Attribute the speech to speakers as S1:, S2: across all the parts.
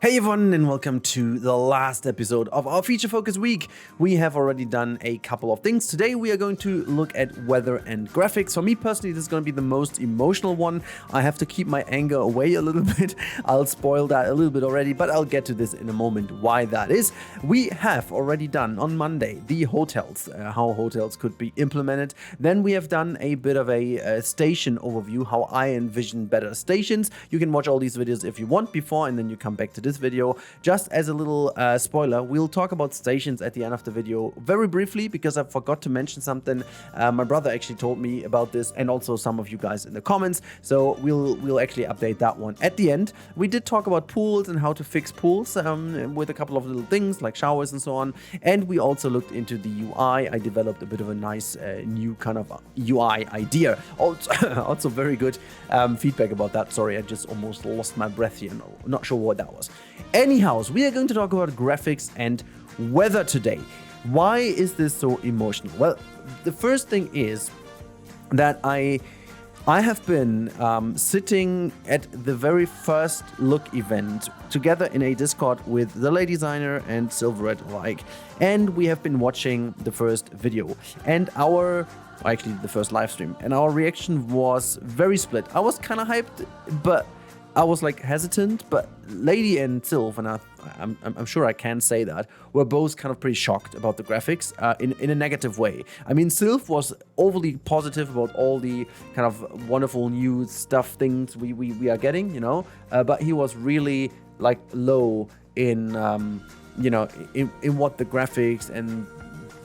S1: Hey everyone, and welcome to the last episode of our Feature Focus Week. We have already done a couple of things. Today we are going to look at weather and graphics. For me personally, this is going to be the most emotional one. I have to keep my anger away a little bit. I'll spoil that a little bit already, but I'll get to this in a moment why that is. We have already done on Monday the hotels, how hotels could be implemented. Then we have done a bit of a station overview, how I envision better stations. You can watch all these videos if you want before, and then you come back to this video. Just as a little spoiler, we'll talk about stations at the end of the video very briefly because I forgot to mention something. My brother actually told me about this, and also some of you guys in the comments, so we'll actually update that one at the end. We did talk about pools and how to fix pools with a couple of little things like showers and so on, and we also looked into the UI. I developed a bit of a nice new kind of UI idea. Also very good feedback about that. Sorry, I just almost lost my breath here. No, not sure what that was. Anyhow, we are going to talk about graphics and weather today. Why is this so emotional? Well, the first thing is that I have been sitting at the very first look event together in a Discord with the Lady Designer and Silverred alike, and we have been watching the first video and actually the first live stream, and our reaction was very split. I was kind of hyped, but I was like hesitant, but Lady and Sylv, and I'm sure I can say that, were both kind of pretty shocked about the graphics in a negative way. I mean, Sylv was overly positive about all the kind of wonderful new stuff, things we are getting, you know, but he was really like low in, in what the graphics and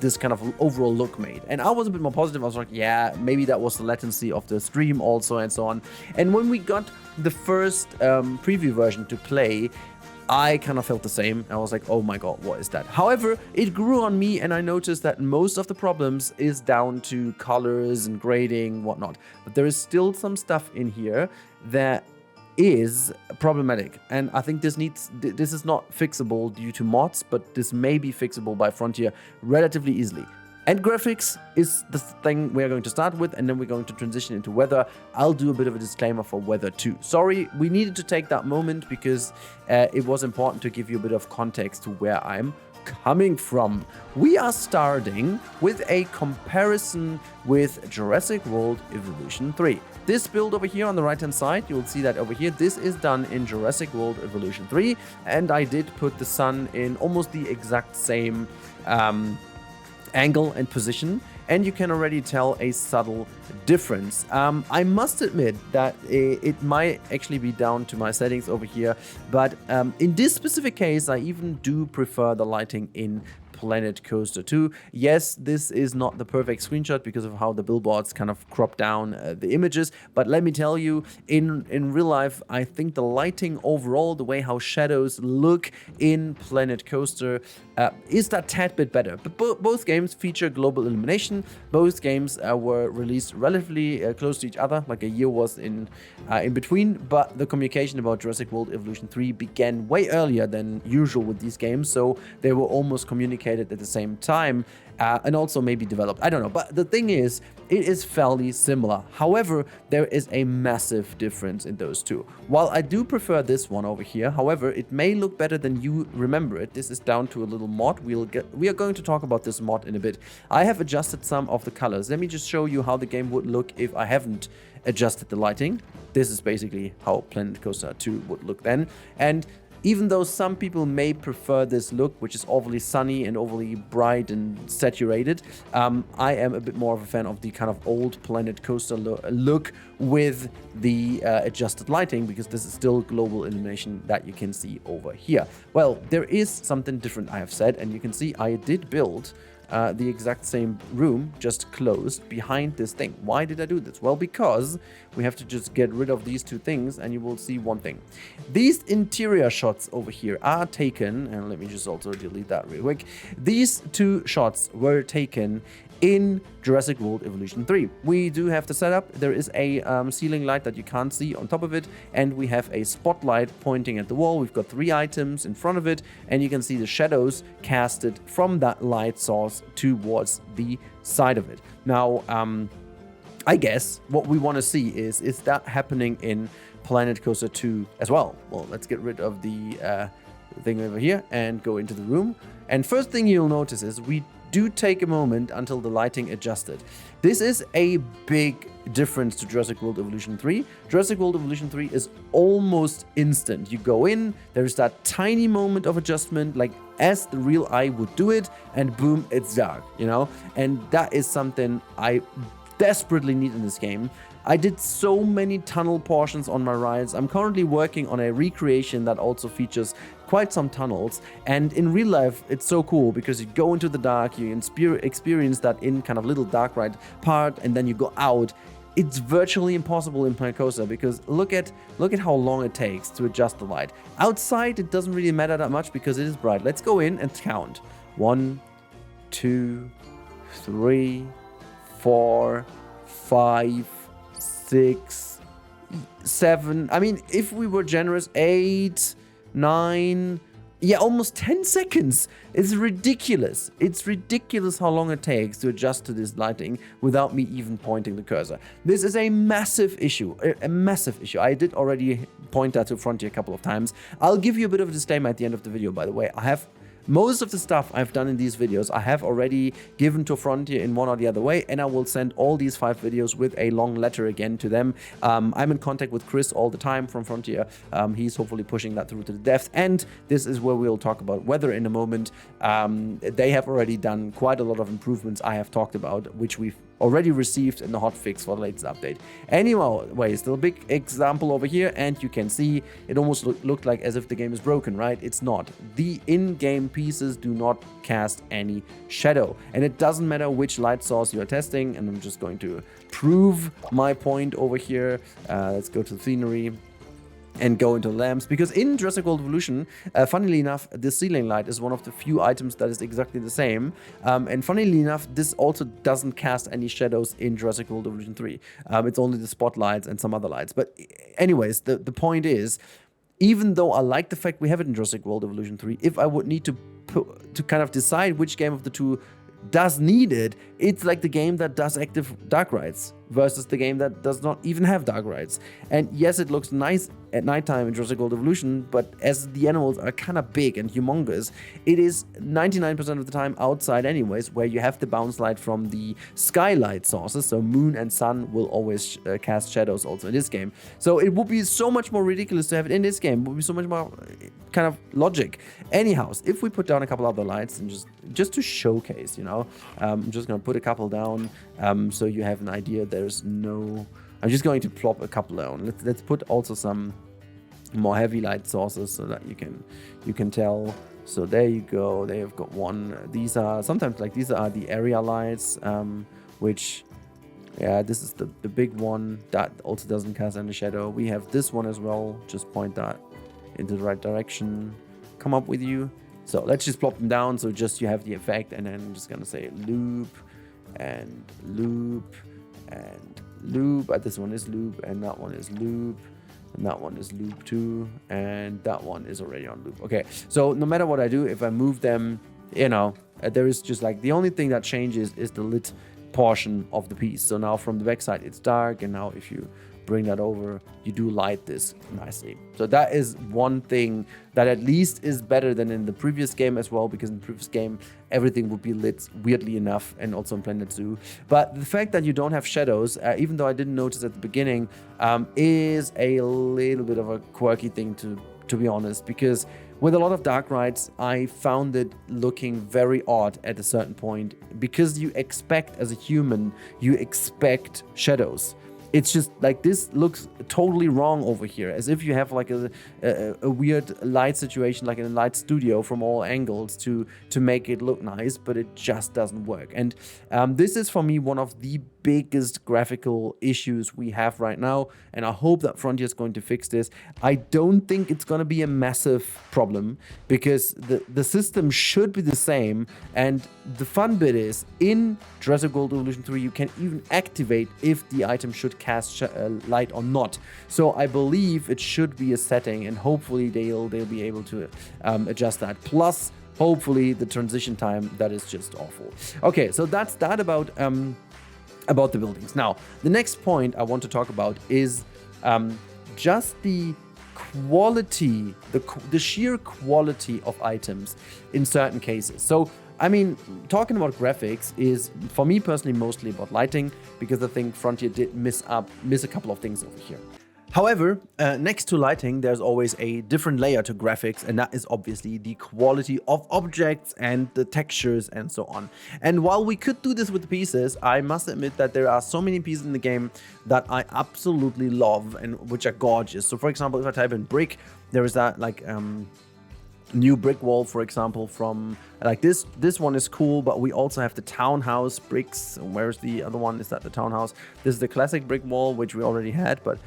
S1: this kind of overall look made. And I was a bit more positive. I was like, yeah, maybe that was the latency of the stream also and so on. And when we got the first preview version to play, I kind of felt the same. I was like, oh my god, what is that? However, it grew on me, and I noticed that most of the problems is down to colors and grading, whatnot. But there is still some stuff in here that is problematic, and I think this is not fixable due to mods, but this may be fixable by Frontier relatively easily. And graphics is the thing we're going to start with, and then we're going to transition into weather. I'll do a bit of a disclaimer for weather too. Sorry, we needed to take that moment because it was important to give you a bit of context to where I'm coming from. We are starting with a comparison with Jurassic World Evolution 3. This build over here on the right hand side, you will see that over here, this is done in Jurassic World Evolution 3, and I did put the sun in almost the exact same angle and position, and you can already tell a subtle difference. I must admit that it might actually be down to my settings over here, but in this specific case, I even do prefer the lighting in Planet Coaster 2. Yes, this is not the perfect screenshot because of how the billboards kind of crop down the images, but let me tell you, in real life, I think the lighting overall, the way how shadows look in Planet Coaster is that tad bit better. But both games feature global illumination. Both games were released relatively close to each other, like a year was in between, but the communication about Jurassic World Evolution 3 began way earlier than usual with these games, so they were almost communicated at the same time, and also maybe developed. I don't know, but the thing is, it is fairly similar. However, there is a massive difference in those two. While I do prefer this one over here, however, it may look better than you remember it. This is down to a little mod. We are going to talk about this mod in a bit. I have adjusted some of the colors. Let me just show you how the game would look if I haven't adjusted the lighting. This is basically how Planet Coaster 2 would look then. And even though some people may prefer this look, which is overly sunny and overly bright and saturated, I am a bit more of a fan of the kind of old Planet Coaster look with the adjusted lighting, because this is still global illumination that you can see over here. Well, there is something different, I have said, and you can see I did build the exact same room, just closed behind this thing. Why did I do this? Well, because we have to just get rid of these two things, and you will see one thing. These interior shots over here are taken, and let me just also delete that real quick. These two shots were taken in Jurassic World Evolution 3. We do have the setup. There is a ceiling light that you can't see on top of it, and we have a spotlight pointing at the wall. We've got 3 items in front of it, and you can see the shadows casted from that light source towards the side of it. Now, I guess what we want to see is that happening in Planet Coaster 2 as well. Well, let's get rid of the thing over here and go into the room. And first thing you'll notice is we do take a moment until the lighting adjusted. This is a big difference to Jurassic World Evolution 3. Jurassic World Evolution 3 is almost instant. You go in, there's that tiny moment of adjustment, like as the real eye would do it, and boom, it's dark, you know? And that is something I desperately need in this game. I did so many tunnel portions on my rides. I'm currently working on a recreation that also features quite some tunnels, and in real life it's so cool because you go into the dark, you experience that in kind of little dark ride part, and then you go out. It's virtually impossible in Planet Coaster because look at how long it takes to adjust the light. Outside it doesn't really matter that much because it is bright. Let's go in and count. 1, 2, 3, 4, 5, 6, 7. I mean, if we were generous, 8, 9, yeah, almost 10 seconds. It's ridiculous. It's ridiculous how long it takes to adjust to this lighting without me even pointing the cursor. This is a massive issue, a massive issue. I did already point that to Frontier a couple of times. I'll give you a bit of a disclaimer at the end of the video, by the way. I have most of the stuff I've done in these videos, I have already given to Frontier in one or the other way, and I will send all these 5 videos with a long letter again to them. I'm in contact with Chris all the time from Frontier. He's hopefully pushing that through to the devs, and this is where we'll talk about weather in a moment. They have already done quite a lot of improvements I have talked about, which we've already received in the hotfix for the latest update. Anyway, still a big example over here, and you can see it almost looked like as if the game is broken, right? It's not. The in-game pieces do not cast any shadow, and it doesn't matter which light source you are testing, and I'm just going to prove my point over here. Let's go to scenery and go into lamps, because in Jurassic World Evolution, funnily enough, the ceiling light is one of the few items that is exactly the same, and funnily enough, this also doesn't cast any shadows in Jurassic World Evolution 3. It's only the spotlights and some other lights. But anyways, the point is, even though I like the fact we have it in Jurassic World Evolution 3, if I would need to kind of decide which game of the two does need it, it's like the game that does active dark rides versus the game that does not even have dark rides. And yes, it looks nice at nighttime in Jurassic World Evolution, but as the animals are kind of big and humongous, it is 99% of the time outside anyways, where you have the bounce light from the skylight sources, so moon and sun will always cast shadows also in this game. So it would be so much more ridiculous to have it in this game. It would be so much more kind of logic. Anyhow, if we put down a couple other lights and just to showcase, you know, I'm just gonna put a couple down so you have an idea. There's no, I'm just going to plop a couple down. Let's put also some more heavy light sources so that you can tell. So there you go. They have got one. These are sometimes like these are the area lights, which, yeah, this is the big one that also doesn't cast any shadow. We have this one as well. Just point that into the right direction. Come up with you. So let's just plop them down so just you have the effect, and then I'm just gonna say loop and loop and loop. This one is loop, and that one is loop, and that one is loop too, and that one is already on loop. Okay, so no matter what I do, if I move them, you know, there is just like the only thing that changes is the lit portion of the piece. So now from the backside it's dark, and now if you bring that over, you do light this nicely. So that is one thing that at least is better than in the previous game as well, because in the previous game everything would be lit weirdly enough, and also in Planet Zoo. But the fact that you don't have shadows, even though I didn't notice at the beginning, is a little bit of a quirky thing to be honest, because with a lot of dark rides, I found it looking very odd at a certain point, because you expect, as a human, you expect shadows. It's just like this looks totally wrong over here, as if you have like a weird light situation, like in a light studio from all angles to make it look nice, but it just doesn't work. And this is for me one of the biggest graphical issues we have right now, and I hope that Frontier is going to fix this. I don't think it's going to be a massive problem, because the system should be the same, and the fun bit is in Jurassic World Evolution 3 you can even activate if the item should cast light or not. So I believe it should be a setting, and hopefully they'll be able to adjust that. Plus, hopefully the transition time, that is just awful. Okay, so that's that about the buildings. Now, the next point I want to talk about is just the quality, the sheer quality of items in certain cases. So I mean, talking about graphics is, for me personally, mostly about lighting, because I think Frontier did miss a couple of things over here. However, next to lighting, there's always a different layer to graphics, and that is obviously the quality of objects and the textures and so on. And while we could do this with the pieces, I must admit that there are so many pieces in the game that I absolutely love and which are gorgeous. So for example, if I type in brick, there is that like new brick wall, for example, from like this one is cool, but we also have the townhouse bricks. Where's the other one? Is that the townhouse? This is the classic brick wall, which we already had, but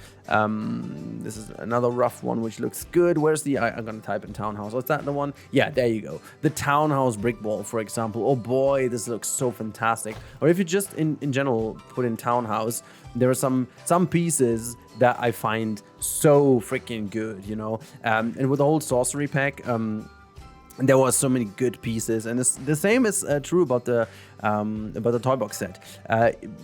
S1: this is another rough one which looks good. Where's the I'm gonna type in townhouse. What's that, the one? Yeah, there you go, the townhouse brick wall, for example. Oh boy, this looks so fantastic. Or if you just in general put in townhouse, there are some pieces that I find so freaking good, you know. And with the whole sorcery pack, there were so many good pieces, and the same is true about the toy box set.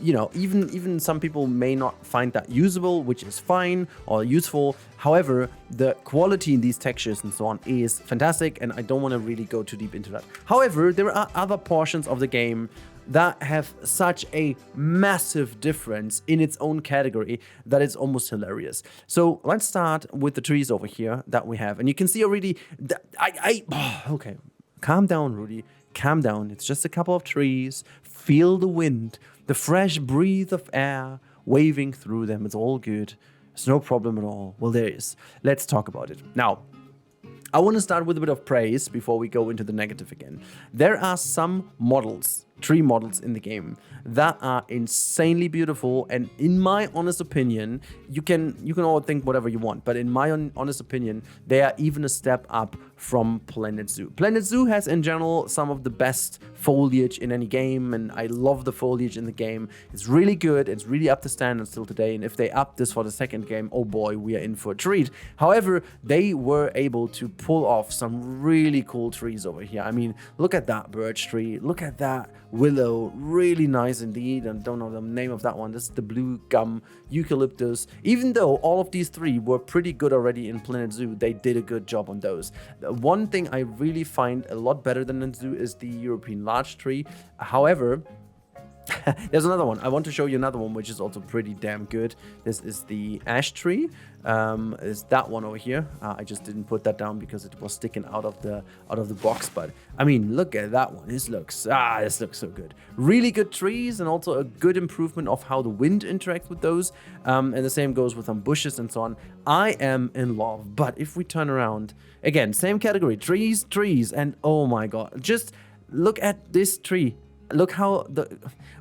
S1: You know, even some people may not find that usable, which is fine, or useful. However, the quality in these textures and so on is fantastic, and I don't want to really go too deep into that. However, there are other portions of the game that have such a massive difference in its own category that it's almost hilarious. So let's start with the trees over here that we have. And you can see already that okay, calm down, Rudy, calm down. It's just a couple of trees. Feel the wind, the fresh breath of air waving through them. It's all good. It's no problem at all. Well, there is. Let's talk about it. Now, I want to start with a bit of praise before we go into the negative again. There are some models, tree models in the game that are insanely beautiful, and in my honest opinion, you can all think whatever you want, but in my honest opinion, they are even a step up from Planet Zoo. Planet Zoo has in general some of the best foliage in any game, and I love the foliage in the game. It's really good, it's really up to standard still today, and if they up this for the second game, oh boy, we are in for a treat. However, they were able to pull off some really cool trees over here. I mean, look at that birch tree, look at that willow, really nice indeed. I don't know the name of that one. This is the blue gum eucalyptus. Even though all of these three were pretty good already in Planet Zoo, they did a good job on those. One thing I really find a lot better than in Zoo is the European larch tree. However, there's another one. I want to show you another one which is also pretty damn good. This is the ash tree. Is that one over here. I just didn't put that down because it was sticking out of the box, but I mean, look at that one. This looks so good. Really good trees, and also a good improvement of how the wind interacts with those. And the same goes with some bushes and so on. I am in love. But if we turn around again, same category, trees, and oh my god, just look at this tree. Look how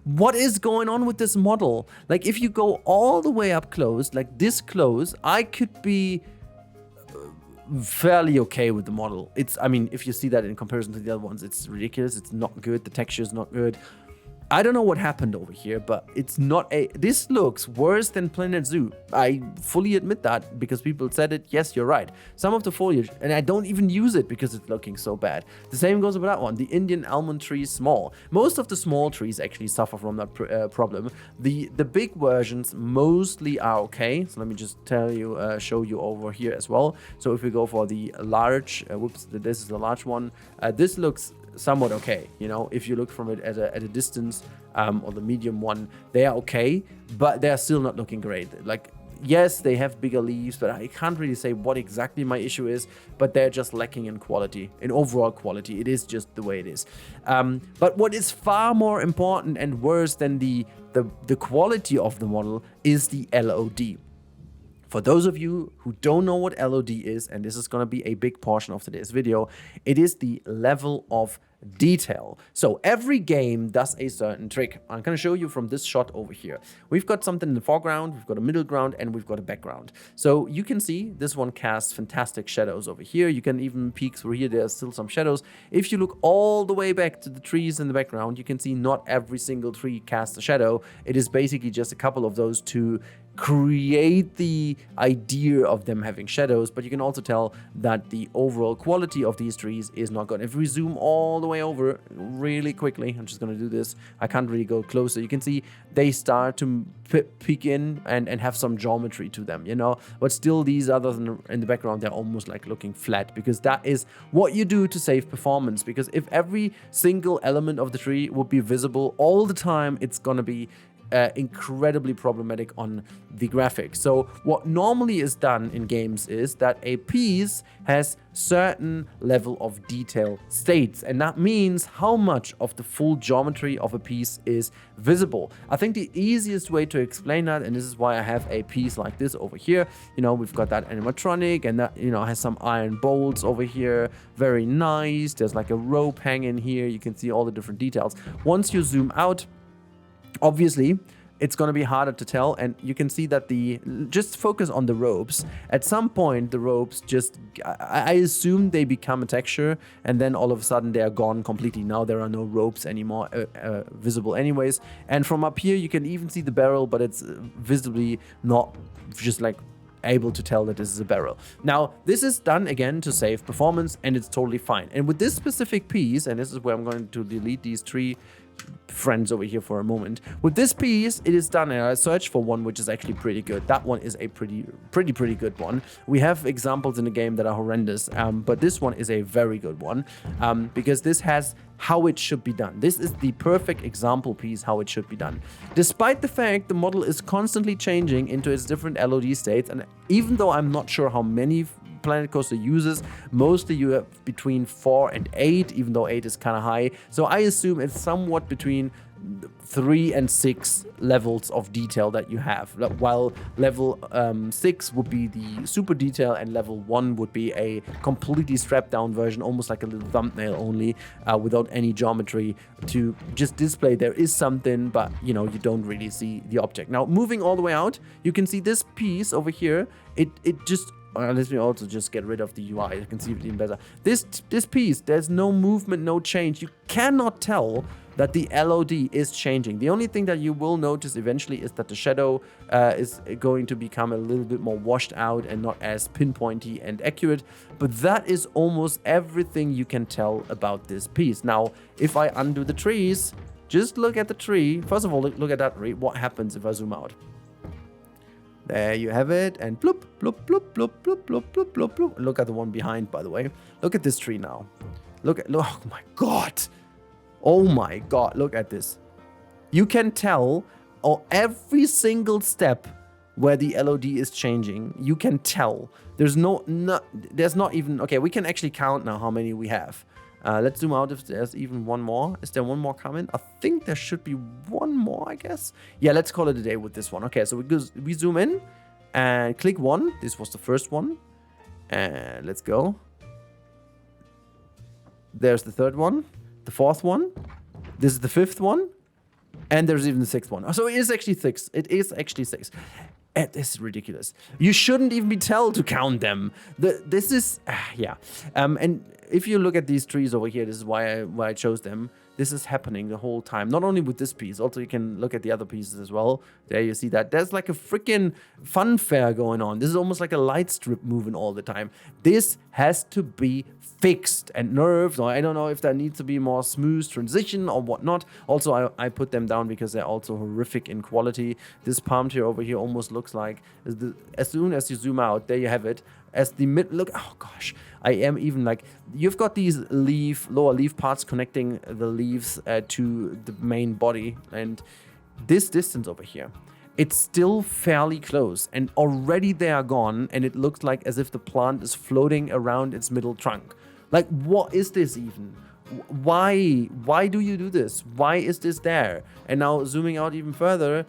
S1: what is going on with this model. Like, if you go all the way up close, like this close, I could be fairly okay with the model. I mean, if you see that in comparison to the other ones, it's ridiculous. It's not good. The texture is not good. I don't know what happened over here, but it's not this looks worse than Planet Zoo. I fully admit that because people said it. Yes, you're right. Some of the foliage, and I don't even use it because it's looking so bad. The same goes with that one. The Indian almond tree is small. Most of the small trees actually suffer from that problem. The big versions mostly are okay. So let me just show you over here as well. So if we go for the large, this is the large one. This looks somewhat okay, you know, if you look from it at a distance, or the medium one, they are okay, but they are still not looking great. Like, yes, they have bigger leaves, but I can't really say what exactly my issue is, but they're just lacking in quality, in overall quality. It is just the way it is. But what is far more important and worse than the quality of the model is the LOD. For those of you who don't know what LOD is, and this is going to be a big portion of today's video, it is the level of detail. So every game does a certain trick. I'm going to show you from this shot over here. We've got something in the foreground, we've got a middle ground, and we've got a background. So you can see this one casts fantastic shadows over here. You can even peek through here. There's still some shadows. If you look all the way back to the trees in the background, you can see not every single tree casts a shadow. It is basically just a couple of those to create the idea of them having shadows, but you can also tell that the overall quality of these trees is not good. If we zoom all the way over really quickly, I'm just going to do this. I can't really go closer. You can see they start to peek in and have some geometry to them, you know, but still these others in the background, they're almost like looking flat, because that is what you do to save performance. Because if every single element of the tree would be visible all the time, it's going to be incredibly problematic on the graphics. So what normally is done in games is that a piece has certain level of detail states, and that means how much of the full geometry of a piece is visible. I think the easiest way to explain that, and this is why I have a piece like this over here, you know, we've got that animatronic, and that, you know, has some iron bolts over here, very nice. There's like a rope hanging here. You can see all the different details. Once you zoom out, obviously, it's going to be harder to tell, and you can see that just focus on the ropes. At some point, the ropes just, I assume they become a texture, and then all of a sudden they are gone completely. Now there are no ropes anymore visible anyways. And from up here, you can even see the barrel, but it's visibly not just like able to tell that this is a barrel. Now, this is done again to save performance, and it's totally fine. And with this specific piece, and this is where I'm going to delete these three friends over here for a moment. With this piece, it is done, and I searched for one which is actually pretty good. That one is a pretty good one. We have examples in the game that are horrendous, but this one is a very good one, because this has how it should be done. This is the perfect example piece how it should be done. Despite the fact the model is constantly changing into its different LOD states, and even though I'm not sure how many Planet Coaster uses, mostly you have between 4 and 8, even though 8 is kind of high. So I assume it's somewhat between 3 and 6 levels of detail that you have, while level 6 would be the super detail, and level 1 would be a completely strapped down version, almost like a little thumbnail only, without any geometry, to just display there is something, but you know, you don't really see the object. Now, moving all the way out, you can see this piece over here, it just, let me also just get rid of the UI. You can see it even better. This piece, there's no movement, no change. You cannot tell that the LOD is changing. The only thing that you will notice eventually is that the shadow is going to become a little bit more washed out and not as pinpointy and accurate. But that is almost everything you can tell about this piece. Now, if I undo the trees, just look at the tree. First of all, look at that tree. What happens if I zoom out? There you have it, and bloop, bloop, bloop, bloop, bloop, bloop, bloop, bloop, bloop. Look at the one behind, by the way. Look at this tree now. Look, oh my God. Oh my God, look at this. You can tell every single step where the LOD is changing. You can tell. There's there's not even, okay, we can actually count now how many we have. Let's zoom out if there's even one more. Is there one more coming? I think there should be one more, I guess. Yeah, let's call it a day with this one. Okay, so we zoom in and click 1. This was the first one. And let's go. There's the third one, the fourth one. This is the fifth one. And there's even the sixth one. So it is actually 6. It is actually 6. It is ridiculous. You shouldn't even be told to count them. This is, yeah. And if you look at these trees over here, this is why I chose them. This is happening the whole time. Not only with this piece, also you can look at the other pieces as well. There you see that. There's like a freaking fun fair going on. This is almost like a light strip moving all the time. This has to be fixed and nerfed, or I don't know if there needs to be more smooth transition or whatnot. Also, I put them down because they're also horrific in quality. This palm tree over here almost looks like, as soon as you zoom out, there you have it. As the look, oh gosh, I am even like, you've got these lower leaf parts connecting the leaves to the main body, and this distance over here, it's still fairly close, and already they are gone, and it looks like as if the plant is floating around its middle trunk. Like, what is this even? Why do you do this? Why is this there? And now zooming out even further,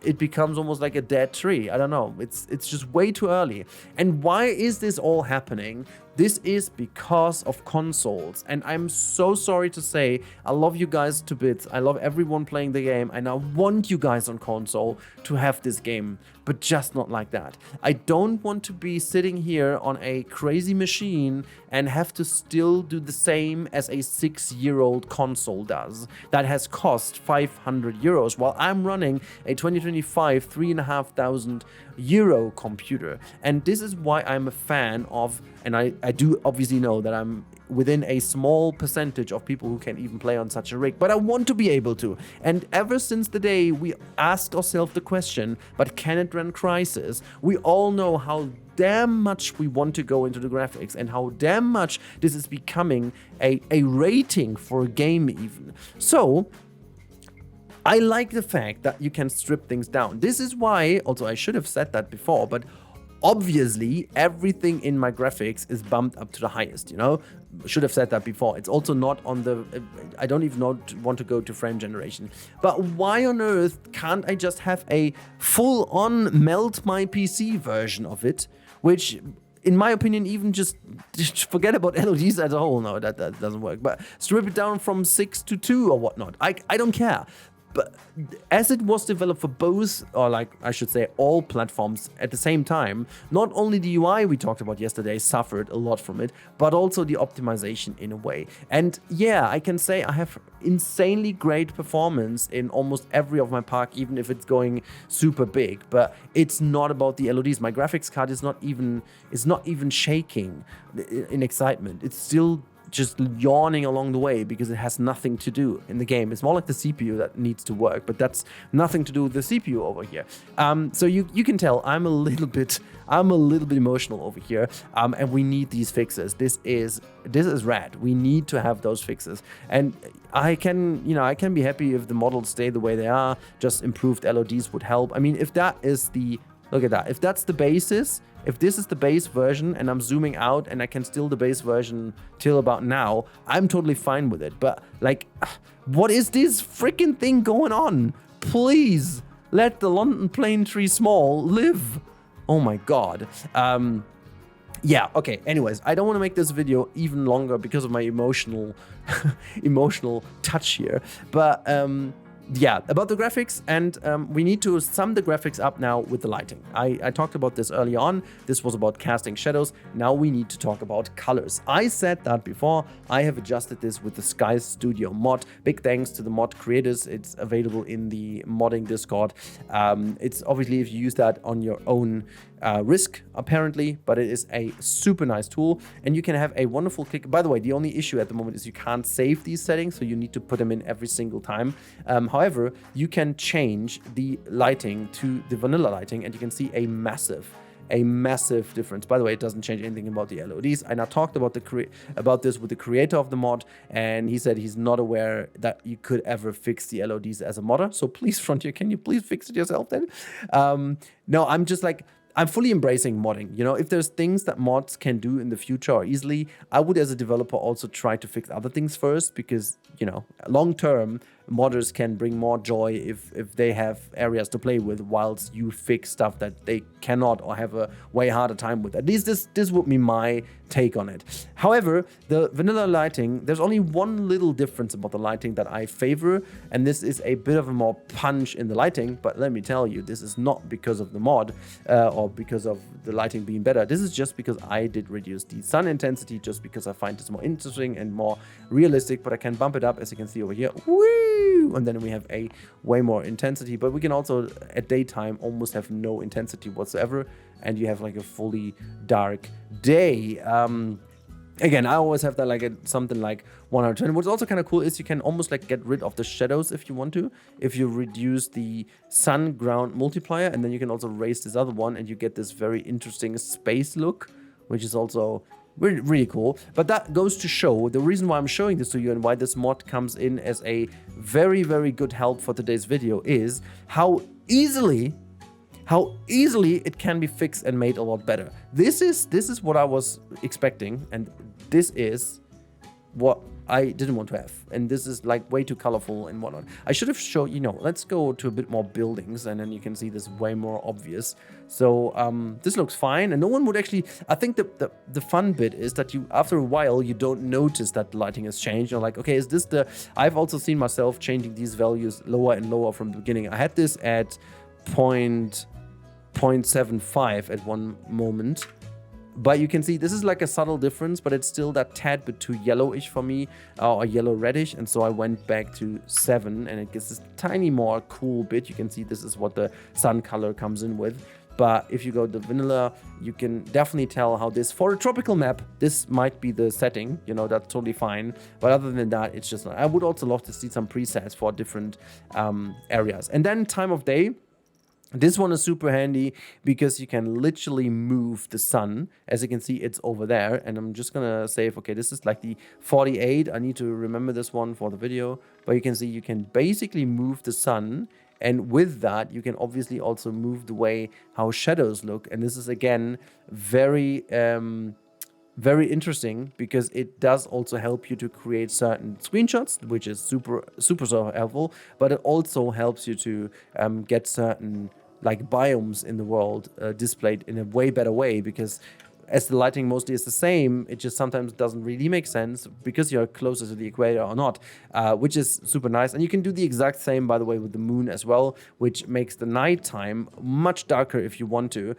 S1: it becomes almost like a dead tree. I don't know. It's just way too early. And why is this all happening? This is because of consoles. And I'm so sorry to say, I love you guys to bits. I love everyone playing the game, and I want you guys on console to have this game, but just not like that. I don't want to be sitting here on a crazy machine and have to still do the same as a 6-year-old console does that has cost 500 euros while I'm running a 2025 3,500 euro computer. And this is why I'm a fan of, and I do obviously know that I'm within a small percentage of people who can even play on such a rig, but I want to be able to. And ever since the day we asked ourselves the question, but can it run Crysis, we all know how damn much we want to go into the graphics and how damn much this is becoming a rating for a game even. So I like the fact that you can strip things down. This is why, also I should have said that before, but obviously everything in my graphics is bumped up to the highest, you know? Should have said that before. It's also not on the, I don't even want to go to frame generation. But why on earth can't I just have a full-on melt my PC version of it, which in my opinion, even just forget about LODs as a whole. No, that doesn't work. But strip it down from 6 to 2 or whatnot. I don't care. But as it was developed for both, or like I should say all platforms at the same time, not only the UI we talked about yesterday suffered a lot from it, but also the optimization in a way. And yeah, I can say I have insanely great performance in almost every of my park, even if it's going super big. But it's not about the LODs. My graphics card is not even shaking in excitement. It's still just yawning along the way because it has nothing to do in the game. It's more like the CPU that needs to work, but that's nothing to do with the CPU over here. So you can tell I'm a little bit emotional over here, and we need these fixes. This is rad. We need to have those fixes, and I can be happy if the models stay the way they are. Just improved LODs would help. I mean, if that is the look at that, if that's the basis. If this is the base version and I'm zooming out and I can still the base version till about now, I'm totally fine with it. But like, what is this freaking thing going on? Please let the London Plane Tree Small live. Oh my God. Yeah, okay. Anyways, I don't want to make this video even longer because of my emotional touch here. But yeah, about the graphics, and we need to sum the graphics up now with the lighting. I talked about this early on. This was about casting shadows. Now we need to talk about colors. I said that before. I have adjusted this with the Sky Studio mod. Big thanks to the mod creators. It's available in the modding Discord. It's obviously if you use that on your own risk, apparently, but it is a super nice tool, and you can have a wonderful click. By the way, the only issue at the moment is you can't save these settings, so you need to put them in every single time. However, you can change the lighting to the vanilla lighting, and you can see a massive difference. By the way, it doesn't change anything about the LODs. I now talked about this with the creator of the mod, and he said he's not aware that you could ever fix the LODs as a modder. So please, Frontier, can you please fix it yourself then? No, I'm just like, I'm fully embracing modding. You know, if there's things that mods can do in the future or easily, I would as a developer also try to fix other things first, because, you know, long term, modders can bring more joy if they have areas to play with, whilst you fix stuff that they cannot or have a way harder time with. At least this would be my take on it. However, the vanilla lighting, there's only one little difference about the lighting that I favor, and this is a bit of a more punch in the lighting. But let me tell you, this is not because of the mod or because of the lighting being better. This is just because I did reduce the sun intensity, just because I find this more interesting and more realistic. But I can bump it up, as you can see over here. Woo! And then we have a way more intensity, but we can also at daytime almost have no intensity whatsoever, and you have like a fully dark day. Again, I always have that like something like 120. What's also kind of cool is you can almost like get rid of the shadows if you want to, if you reduce the sun ground multiplier, and then you can also raise this other one and you get this very interesting space look, which is also really cool. But that goes to show the reason why I'm showing this to you and why this mod comes in as a very, very good help for today's video is how easily it can be fixed and made a lot better. This is what I was expecting, and this is what I didn't want to have. And this is like way too colorful and whatnot. I should have shown, you know, let's go to a bit more buildings and then you can see this way more obvious. So this looks fine, and no one would actually, I think the fun bit is that you, after a while, you don't notice that the lighting has changed. You're like, okay, is this the, I've also seen myself changing these values lower and lower from the beginning. I had this at 0.75 at one moment. But you can see this is like a subtle difference, but it's still that tad bit too yellowish for me, or yellow reddish. And so I went back to 7 and it gets this tiny more cool bit. You can see this is what the sun color comes in with. But if you go to vanilla, you can definitely tell how this, for a tropical map, this might be the setting, you know, that's totally fine. But other than that, it's just, I would also love to see some presets for different areas. And then time of day. This one is super handy because you can literally move the sun. As you can see, it's over there. And I'm just going to save, okay, this is like the 48. I need to remember this one for the video. But you can see you can basically move the sun. And with that, you can obviously also move the way how shadows look. And this is, again, very interesting because it does also help you to create certain screenshots, which is super helpful, but it also helps you to get certain like biomes in the world displayed in a way better way, because as the lighting mostly is the same, it just sometimes doesn't really make sense because you're closer to the equator or not, which is super nice. And you can do the exact same, by the way, with the moon as well, which makes the nighttime much darker if you want to,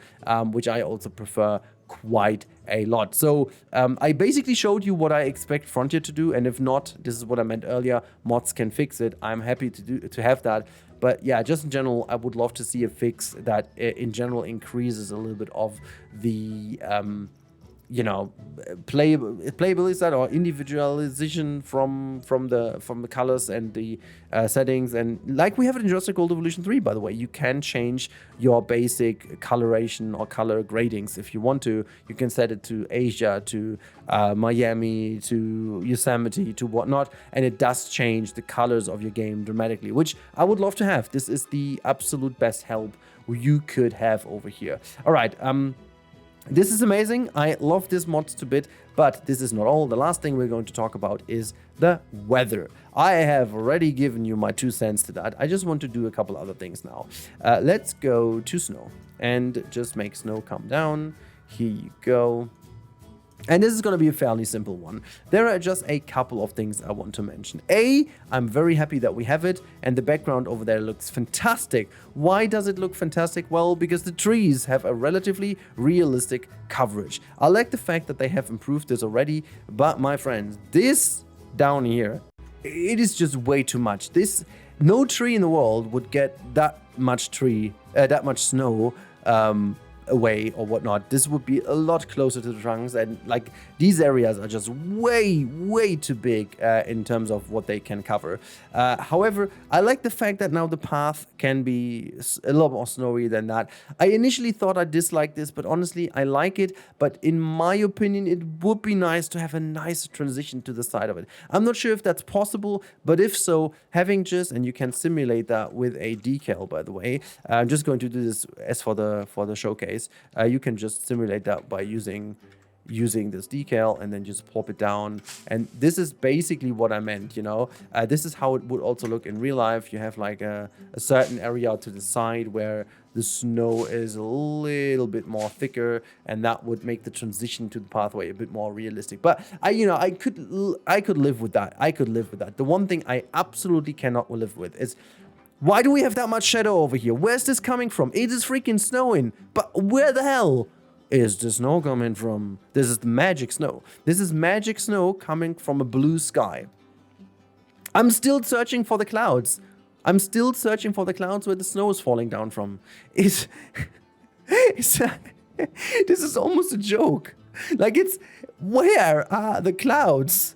S1: which I also prefer quite a lot. So I basically showed you what I expect Frontier to do, and if not, this is what I meant earlier, mods can fix it. I'm happy to have that. But yeah, just in general, I would love to see a fix that in general increases a little bit of the you know, playability side or individualization from the colors and the settings. And like we have it in Jurassic World Evolution 3, by the way, you can change your basic coloration or color gradings if you want to. You can set it to Asia, to Miami, to Yosemite, to whatnot, and it does change the colors of your game dramatically, which I would love to have. This is the absolute best help you could have over here. All right, this is amazing. I love this mod to bit, but this is not all. The last thing we're going to talk about is the weather. I have already given you my 2 cents to that. I just want to do a couple other things now. Let's go to snow and just make snow come down. Here you go. And this is going to be a fairly simple one. There are just a couple of things I want to mention. I'm very happy that we have it, and the background over there looks fantastic. Why does it look fantastic? Well, because the trees have a relatively realistic coverage. I like the fact that they have improved this already, but my friends, this down here, it is just way too much. No tree in the world would get that much snow away or whatnot. This would be a lot closer to the trunks, and like these areas are just way too big in terms of what they can cover. However, I like the fact that now the path can be a lot more snowy than that. I initially thought I disliked this, but honestly I like it. But in my opinion, it would be nice to have a nice transition to the side of it. I'm not sure if that's possible, but if so, having just, and you can simulate that with a decal, by the way. I'm just going to do this as for the showcase. You can just simulate that by using this decal and then just plop it down. And this is basically what I meant, you know. This is how it would also look in real life. You have like a certain area to the side where the snow is a little bit more thicker, and that would make the transition to the pathway a bit more realistic. But I could live with that. I could live with that. The one thing I absolutely cannot live with is, why do we have that much shadow over here? Where's this coming from? It is freaking snowing. But where the hell is the snow coming from? This is the magic snow. This is magic snow coming from a blue sky. I'm still searching for the clouds. I'm still searching for the clouds where the snow is falling down from. This is almost a joke. Like, where are the clouds?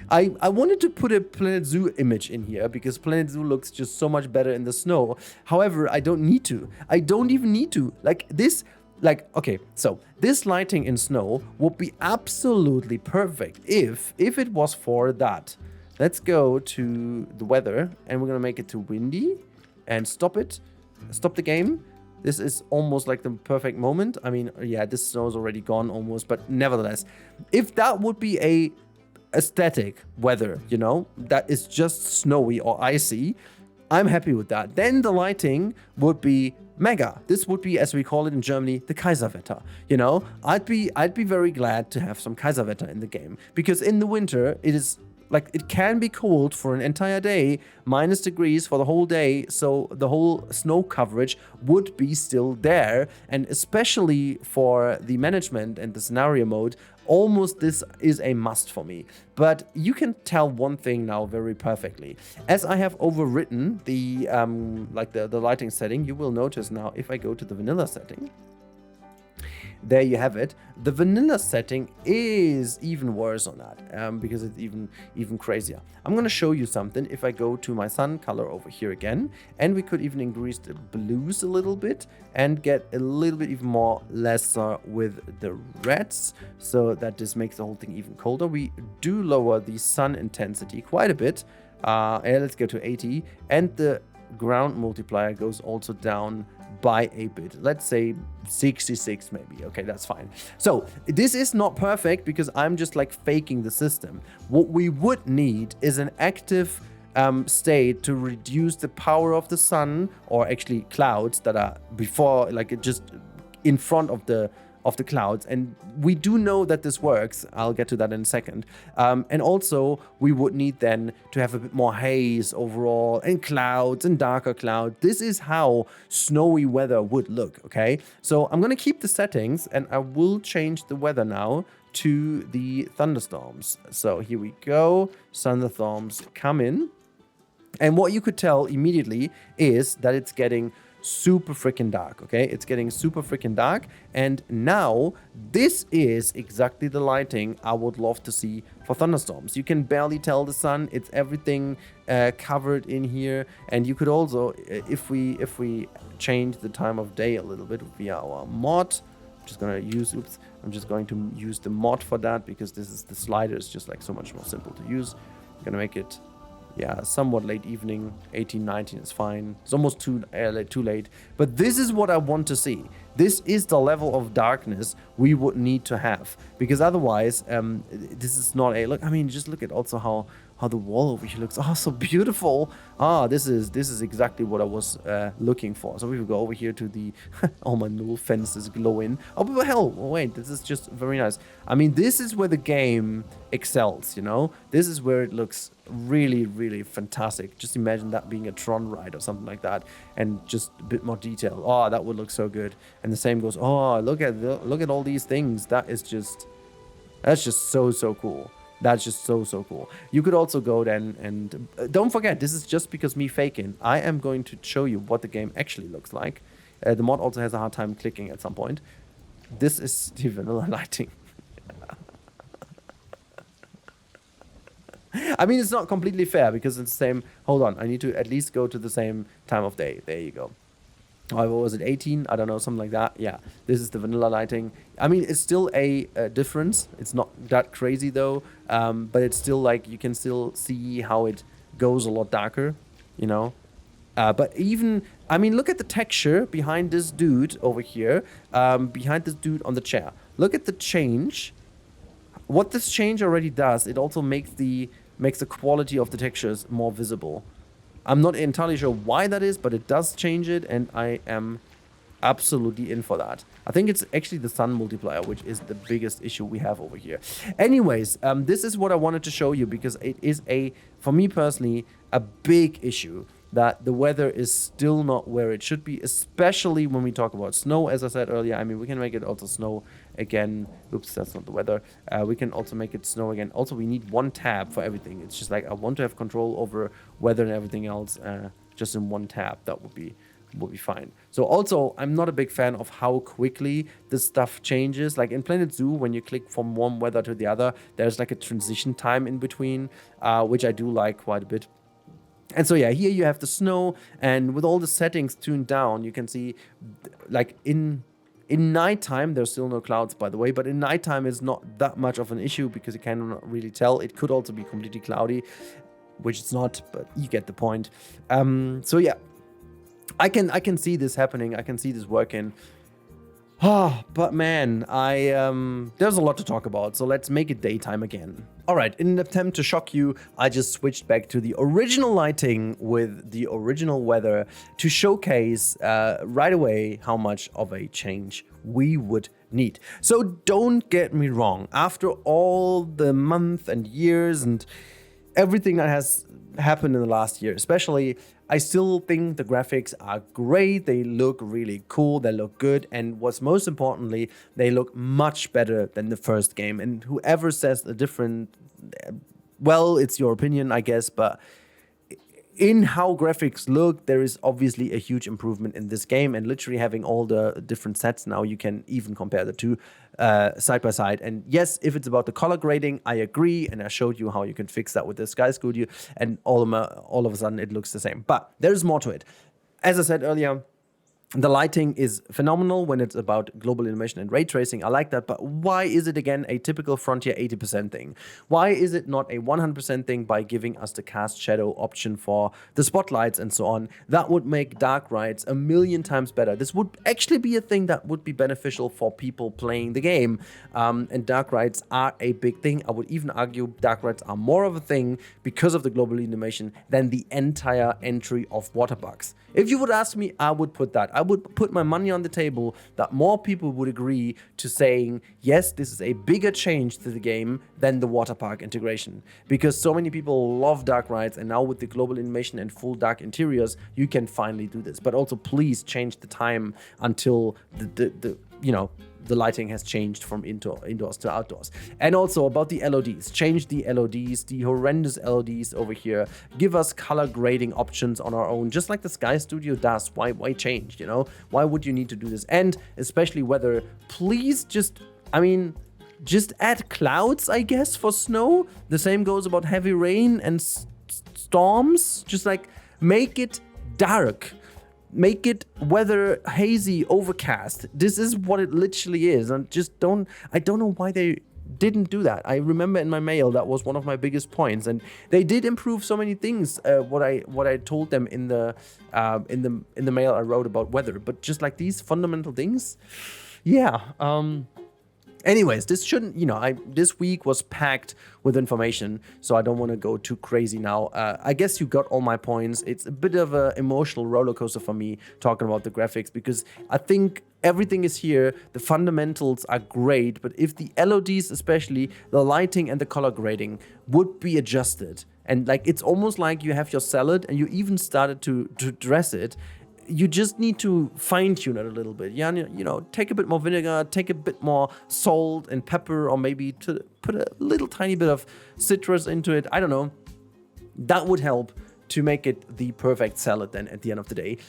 S1: I wanted to put a Planet Zoo image in here because Planet Zoo looks just so much better in the snow. However, I don't need to. I don't even need to. Okay, so this lighting in snow would be absolutely perfect if it was for that. Let's go to the weather, and we're gonna make it to windy and stop it. Stop the game. This is almost like the perfect moment. I mean, yeah, this snow is already gone almost, but nevertheless, if that would be a aesthetic weather, you know, that is just snowy or icy, I'm happy with that. Then the lighting would be mega. This would be, as we call it in Germany, the Kaiserwetter. You know, I'd be very glad to have some Kaiserwetter in the game, because in the winter it is like, it can be cold for an entire day, -degrees for the whole day, so the whole snow coverage would be still there. And especially for the management and the scenario mode, almost this is a must for me. But you can tell one thing now very perfectly. As I have overwritten the the lighting setting, you will notice now, if I go to the vanilla setting, there you have it. The vanilla setting is even worse on that, because it's even crazier. I'm going to show you something. If I go to my sun color over here again, and we could even increase the blues a little bit and get a little bit even more lesser with the reds, so that this makes the whole thing even colder. We do lower the sun intensity quite a bit. Let's go to 80, and the ground multiplier goes also down by a bit. Let's say 66 maybe. Okay, that's fine. So this is not perfect because I'm just like faking the system. What we would need is an active state to reduce the power of the sun, or actually clouds that are before, like just in front of the clouds. And we do know that this works. I'll get to that in a second. And also we would need then to have a bit more haze overall, and clouds and darker cloud. This is how snowy weather would look, okay? So I'm gonna keep the settings, and I will change the weather now to the thunderstorms. So here we go, thunderstorms come in. And what you could tell immediately is that it's getting super freaking dark, okay? It's getting super freaking dark. And now this is exactly the lighting I would love to see for thunderstorms. You can barely tell the sun. It's everything covered in here. And you could also, if we change the time of day a little bit via our mod, I'm just going to use the mod for that, because the slider is just like so much more simple to use. I'm gonna make it, yeah, somewhat late evening. 18, 19 is fine. It's almost too late. But this is what I want to see. This is the level of darkness we would need to have, because otherwise, this is not a look. I mean, just look at also how the wall over here looks. Oh, so beautiful. This is exactly what I was looking for. So we will go over here to the all my null fences glow in. Oh, but hell, wait, this is just very nice. I mean, this is where the game excels, you know? This is where it looks really, really fantastic. Just imagine that being a Tron ride or something like that, and just a bit more detail. Oh, that would look so good. And the same goes, oh, look at all these things. That's just so cool. That's just so cool. You could also go then, and don't forget, this is just because me faking. I am going to show you what the game actually looks like. The mod also has a hard time clicking at some point. This is the vanilla lighting. I mean, it's not completely fair because it's the same. Hold on, I need to at least go to the same time of day. There you go. What was it, 18? I don't know, something like that. Yeah, this is the vanilla lighting. I mean, it's still a difference. It's not that crazy though, but it's still like, you can still see how it goes a lot darker, you know? But even, I mean, look at the texture behind this dude over here, behind this dude on the chair. Look at the change. What this change already does, it also makes the quality of the textures more visible. I'm not entirely sure why that is, but it does change it, and I am absolutely in for that. I think it's actually the sun multiplier, which is the biggest issue we have over here. Anyways, this is what I wanted to show you, because it is for me personally, a big issue that the weather is still not where it should be, especially when we talk about snow. As I said earlier, I mean, we can make it also snow again. Oops, that's not the weather. We can also make it snow again. Also, we need one tab for everything. It's just like, I want to have control over weather and everything else just in one tab. That would be fine. So also, I'm not a big fan of how quickly this stuff changes. Like in Planet Zoo, when you click from one weather to the other, there's like a transition time in between, which I do like quite a bit. And so yeah, here you have the snow, and with all the settings tuned down, you can see, like in nighttime, there's still no clouds, by the way, but in nighttime it's not that much of an issue because you cannot really tell. It could also be completely cloudy, which it's not, but you get the point. So yeah, I can see this happening. I can see this working. But man, there's a lot to talk about, so let's make it daytime again. All right, in an attempt to shock you, I just switched back to the original lighting with the original weather to showcase right away how much of a change we would need. So don't get me wrong, after all the month and years and everything that has happened in the last year, especially, I still think the graphics are great. They look really cool. They look good. And what's most importantly, they look much better than the first game. And whoever says a different, well, it's your opinion, I guess. But in how graphics look, there is obviously a huge improvement in this game, and literally having all the different sets now, you can even compare the two side by side. And yes, if it's about the color grading, I agree, and I showed you how you can fix that with the Sky Studio, and all of a sudden it looks the same. But there's more to it. As I said earlier, the lighting is phenomenal when it's about global illumination and ray tracing. I like that, but why is it again a typical Frontier 80% thing? Why is it not a 100% thing by giving us the cast shadow option for the spotlights and so on? That would make dark rides a million times better. This would actually be a thing that would be beneficial for people playing the game. And dark rides are a big thing. I would even argue dark rides are more of a thing because of the global illumination than the entire entry of waterbugs. If you would ask me, I would put that. I would put my money on the table that more people would agree to saying, yes, this is a bigger change to the game than the water park integration. Because so many people love dark rides, and now with the global illumination and full dark interiors, you can finally do this. But also please change the time until the lighting has changed from indoors to outdoors. And also about the LODs, change the LODs, the horrendous LODs over here. Give us color grading options on our own, just like the Sky Studio does. Why change, you know? Why would you need to do this? And especially weather, please just add clouds, I guess, for snow. The same goes about heavy rain and storms. Just like make it dark. Make it weather hazy, overcast. This is what it literally is. And I don't know why they didn't do that. I remember in my mail that was one of my biggest points, and they did improve so many things. What I told them in the mail I wrote about weather, but just like these fundamental things, yeah. Anyways, this shouldn't, this week was packed with information, so I don't want to go too crazy now. I guess you got all my points. It's a bit of an emotional roller coaster for me talking about the graphics, because I think everything is here. The fundamentals are great, but if the LODs, especially the lighting and the color grading, would be adjusted, and like it's almost like you have your salad and you even started to dress it. You just need to fine-tune it a little bit. Yeah, take a bit more vinegar, take a bit more salt and pepper, or maybe to put a little tiny bit of citrus into it. I don't know. That would help to make it the perfect salad then at the end of the day.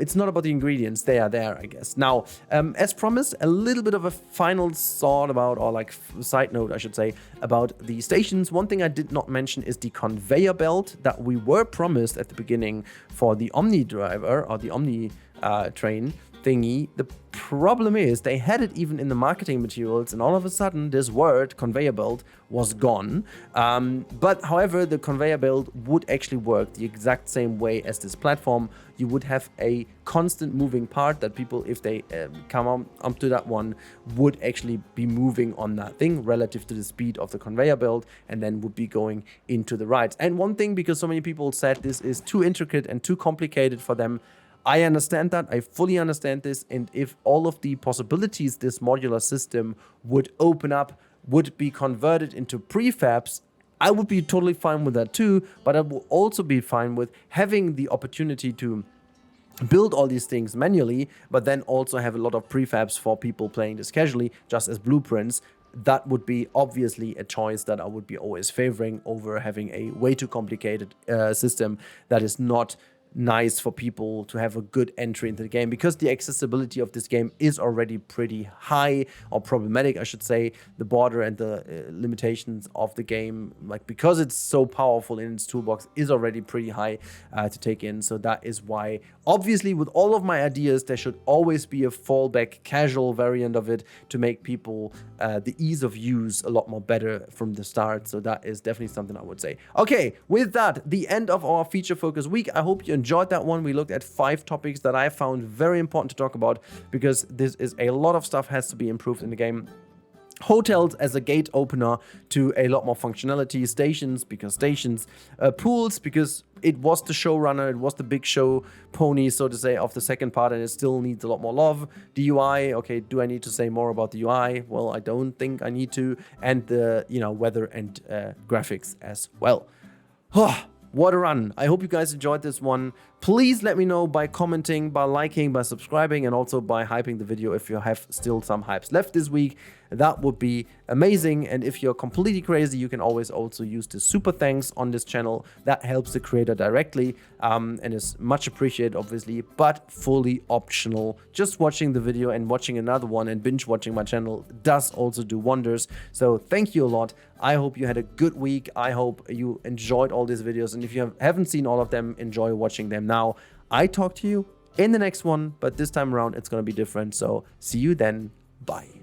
S1: It's not about the ingredients. They are there, I guess. Now, as promised, a little bit of a final thought about, or like side note, I should say, about the stations. One thing I did not mention is the conveyor belt that we were promised at the beginning for the Omni driver, or the Omni train thingy. The problem is they had it even in the marketing materials, and all of a sudden this word conveyor belt was gone. But however, the conveyor belt would actually work the exact same way as this platform. You would have a constant moving part that people, if they come up to that one, would actually be moving on that thing relative to the speed of the conveyor belt, and then would be going into the rides. And one thing, because so many people said this is too intricate and too complicated for them, I understand that. I fully understand this. And if all of the possibilities this modular system would open up would be converted into prefabs, I would be totally fine with that too. But I would also be fine with having the opportunity to build all these things manually, but then also have a lot of prefabs for people playing this casually, just as blueprints. That would be obviously a choice that I would be always favoring over having a way too complicated system that is not nice for people to have a good entry into the game, because the accessibility of this game is already pretty high, or problematic, I should say. The border and the limitations of the game, like, because it's so powerful in its toolbox, is already pretty high to take in. So that is why, obviously, with all of my ideas, there should always be a fallback casual variant of it to make people the ease of use a lot more better from the start. So that is definitely something I would say. Okay, with that, the end of our feature focus week. I hope you enjoyed that one, we looked at 5 topics that I found very important to talk about, because this is a lot of stuff has to be improved in the game. Hotels as a gate opener to a lot more functionality, stations, pools, because it was the showrunner, it was the big show pony, so to say, of the second part, and it still needs a lot more love. The UI, okay, do I need to say more about the UI? Well, I don't think I need to. And the, weather and graphics as well. What a run. I hope you guys enjoyed this one. Please let me know by commenting, by liking, by subscribing, and also by hyping the video if you have still some hypes left this week. That would be amazing. And if you're completely crazy, you can always also use the super thanks on this channel. That helps the creator directly and is much appreciated, obviously, but fully optional. Just watching the video and watching another one and binge watching my channel does also do wonders. So thank you a lot. I hope you had a good week. I hope you enjoyed all these videos. And if you haven't seen all of them, enjoy watching them now. I talk to you in the next one, but this time around it's going to be different. So see you then. Bye.